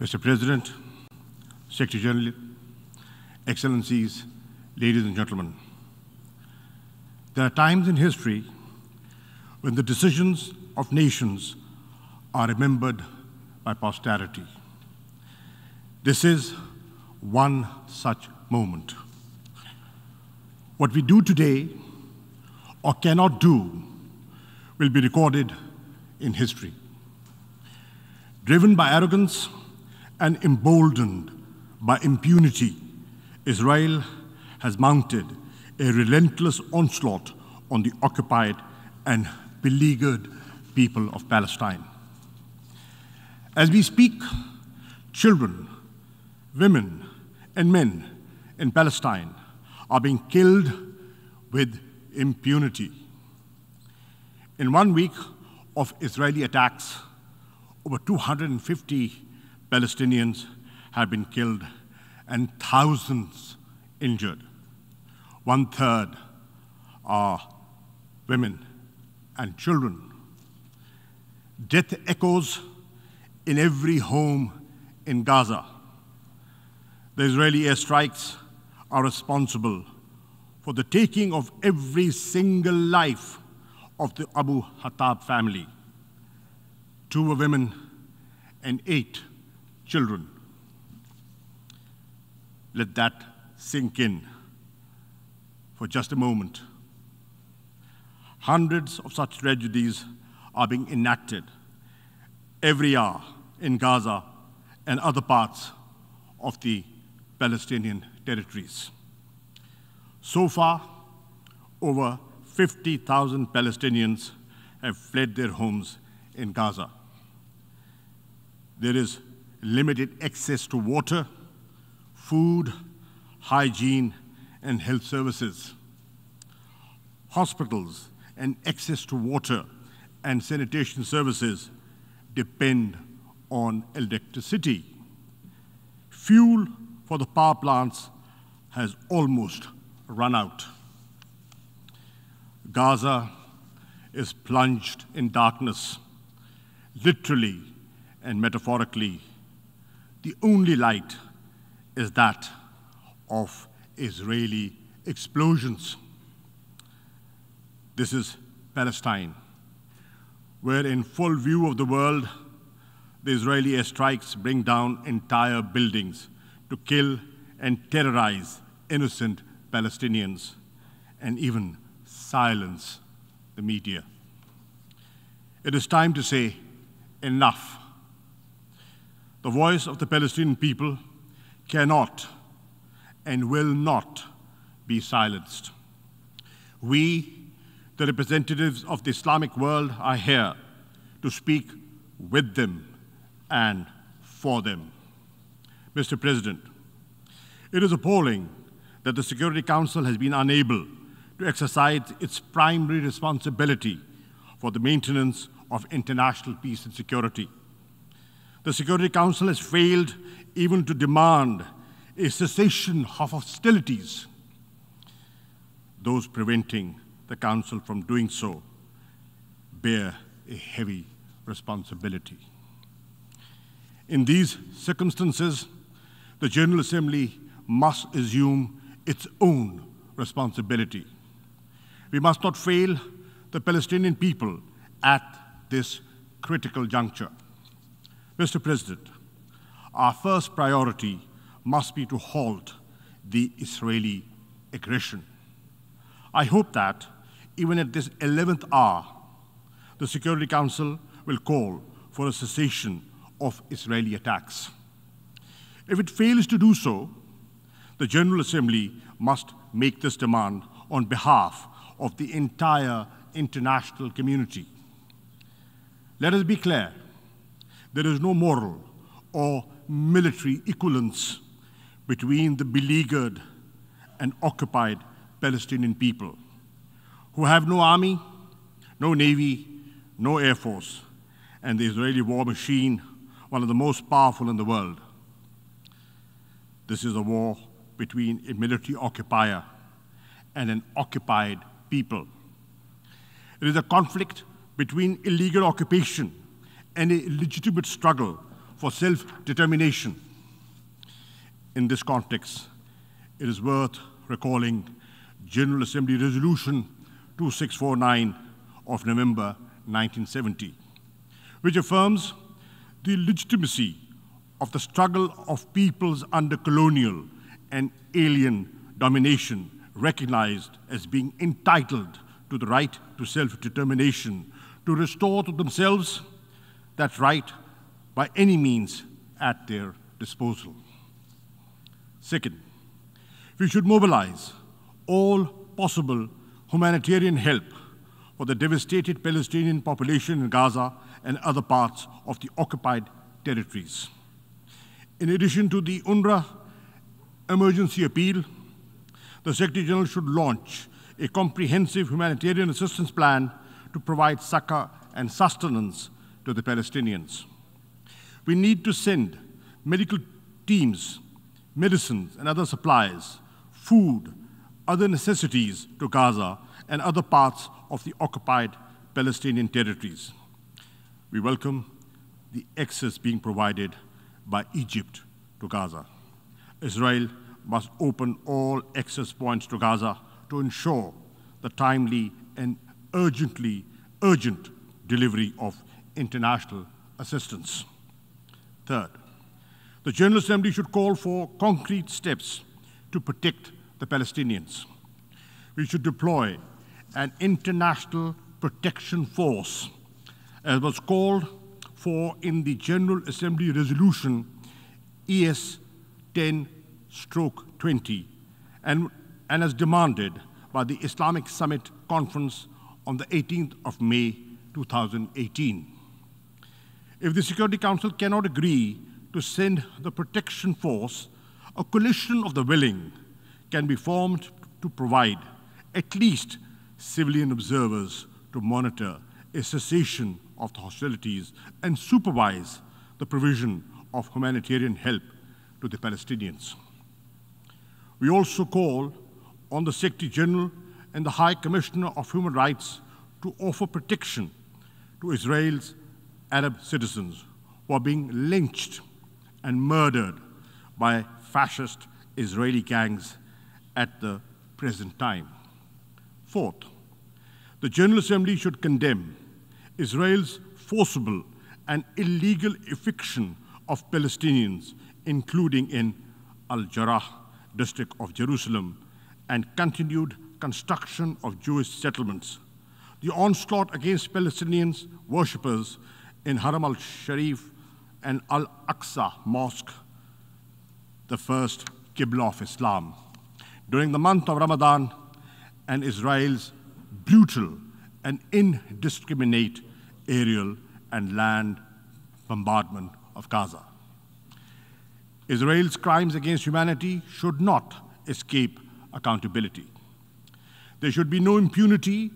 Mr. President, Secretary General, Excellencies, ladies and gentlemen, there are times in history when the decisions of nations are remembered by posterity. This is one such moment. What we do today or cannot do will be recorded in history. Driven by arrogance and emboldened by impunity, Israel has mounted a relentless onslaught on the occupied and beleaguered people of Palestine. As we speak, children, women, and men in Palestine are being killed with impunity. In 1 week of Israeli attacks, over 250 Palestinians have been killed and thousands injured. 1/3 are women and children. Death echoes in every home in Gaza. The Israeli airstrikes are responsible for the taking of every single life of the Abu Hattab family. 2 were women and 8 children. Let that sink in for just a moment. Hundreds of such tragedies are being enacted every hour in Gaza and other parts of the Palestinian territories. So far, over 50,000 Palestinians have fled their homes in Gaza. There is limited access to water, food, hygiene, and health services. Hospitals and access to water and sanitation services depend on electricity. Fuel for the power plants has almost run out. Gaza is plunged in darkness, literally and metaphorically. The only light is that of Israeli explosions. This is Palestine, where in full view of the world, the Israeli airstrikes bring down entire buildings to kill and terrorize innocent Palestinians and even silence the media. It is time to say enough. The voice of the Palestinian people cannot and will not be silenced. We, the representatives of the Islamic world, are here to speak with them and for them. Mr. President, it is appalling that the Security Council has been unable to exercise its primary responsibility for the maintenance of international peace and security. The Security Council has failed even to demand a cessation of hostilities. Those preventing the Council from doing so bear a heavy responsibility. In these circumstances, the General Assembly must assume its own responsibility. We must not fail the Palestinian people at this critical juncture. Mr. President, our first priority must be to halt the Israeli aggression. I hope that even at this 11th hour, the Security Council will call for a cessation of Israeli attacks. If it fails to do so, the General Assembly must make this demand on behalf of the entire international community. Let us be clear, there is no moral or military equivalence between the beleaguered and occupied Palestinian people, who have no army, no navy, no air force, and the Israeli war machine, one of the most powerful in the world. This is a war between a military occupier and an occupied people. It is a conflict between illegal occupation and a legitimate struggle for self-determination. In this context, it is worth recalling General Assembly Resolution 2649 of November 1970, which affirms the legitimacy of the struggle of peoples under colonial and alien domination, recognized as being entitled to the right to self-determination, to restore to themselves that right by any means at their disposal. Second, we should mobilize all possible humanitarian help for the devastated Palestinian population in Gaza and other parts of the occupied territories. In addition to the UNRWA emergency appeal, the Secretary General should launch a comprehensive humanitarian assistance plan to provide succor and sustenance to the Palestinians. We need to send medical teams, medicines and other supplies, food, other necessities to Gaza and other parts of the occupied Palestinian territories. We welcome the access being provided by Egypt to Gaza. Israel must open all access points to Gaza to ensure the timely and urgent delivery of international assistance. Third, the General Assembly should call for concrete steps to protect the Palestinians. We should deploy an international protection force, as was called for in the General Assembly Resolution ES 10/20 and as demanded by the Islamic Summit Conference on the 18th of May 2018. If the Security Council cannot agree to send the protection force, a coalition of the willing can be formed to provide at least civilian observers to monitor a cessation of the hostilities and supervise the provision of humanitarian help to the Palestinians. We also call on the Secretary General and the High Commissioner of Human Rights to offer protection to Israel's Arab citizens who are being lynched and murdered by fascist Israeli gangs at the present time. Fourth, the General Assembly should condemn Israel's forcible and illegal eviction of Palestinians, including in Al-Jarrah district of Jerusalem, and continued construction of Jewish settlements. The onslaught against Palestinians worshippers in Haram al-Sharif and Al-Aqsa Mosque, the first Qibla of Islam, during the month of Ramadan, and Israel's brutal and indiscriminate aerial and land bombardment of Gaza. Israel's crimes against humanity should not escape accountability. There should be no impunity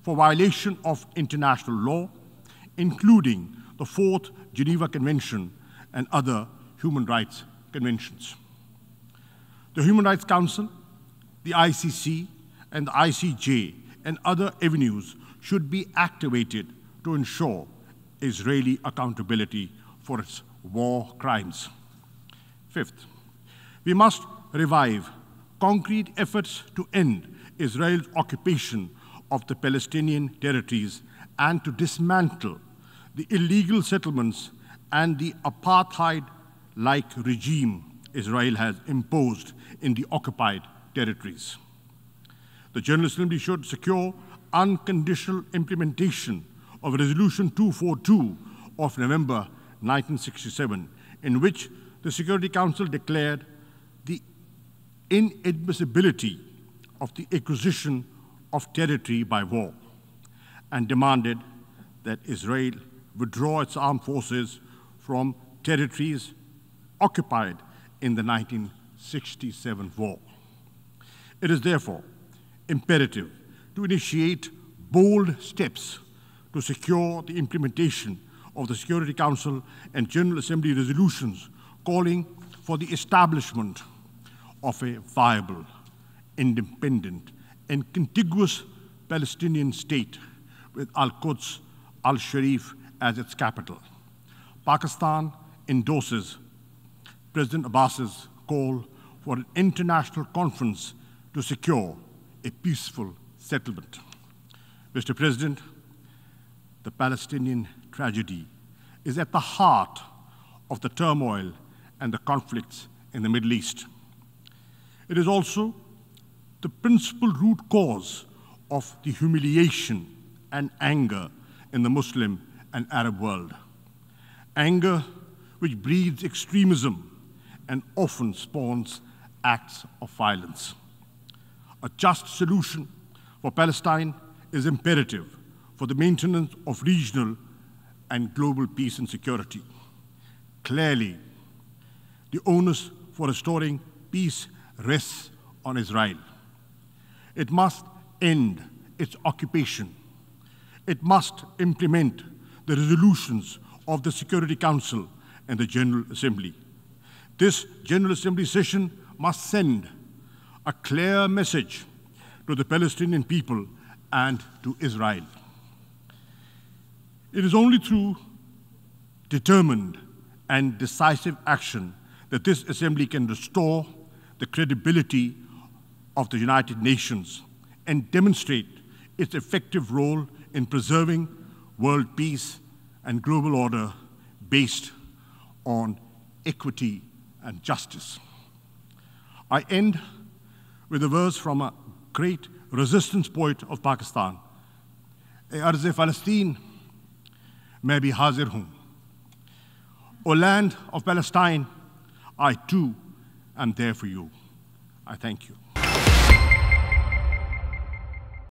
for violation of international law, including the Fourth Geneva Convention and other human rights conventions. The Human Rights Council, the ICC, and the ICJ and other avenues should be activated to ensure Israeli accountability for its war crimes. Fifth, we must revive concrete efforts to end Israel's occupation of the Palestinian territories and to dismantle the illegal settlements and the apartheid-like regime Israel has imposed in the occupied territories. The General Assembly should secure unconditional implementation of Resolution 242 of November 1967, in which the Security Council declared the inadmissibility of the acquisition of territory by war and demanded that Israel withdraw its armed forces from territories occupied in the 1967 war. It is therefore imperative to initiate bold steps to secure the implementation of the Security Council and General Assembly resolutions calling for the establishment of a viable, independent, and contiguous Palestinian state with Al-Quds, Al-Sharif as its capital. Pakistan endorses President Abbas's call for an international conference to secure a peaceful settlement. Mr. President, the Palestinian tragedy is at the heart of the turmoil and the conflicts in the Middle East. It is also the principal root cause of the humiliation and anger in the Muslim and Arab world. Anger which breeds extremism and often spawns acts of violence. A just solution for Palestine is imperative for the maintenance of regional and global peace and security. Clearly, the onus for restoring peace rests on Israel. It must end its occupation. It must implement the resolutions of the Security Council and the General Assembly. This General Assembly session must send a clear message to the Palestinian people and to Israel. It is only through determined and decisive action that this assembly can restore the credibility of the United Nations and demonstrate its effective role in preserving world peace and global order based on equity and justice. I end with a verse from a great resistance poet of Pakistan. "E arz-e Palestine, मैं भी हाजिर हूँ." O land of Palestine, I too am there for you. I thank you.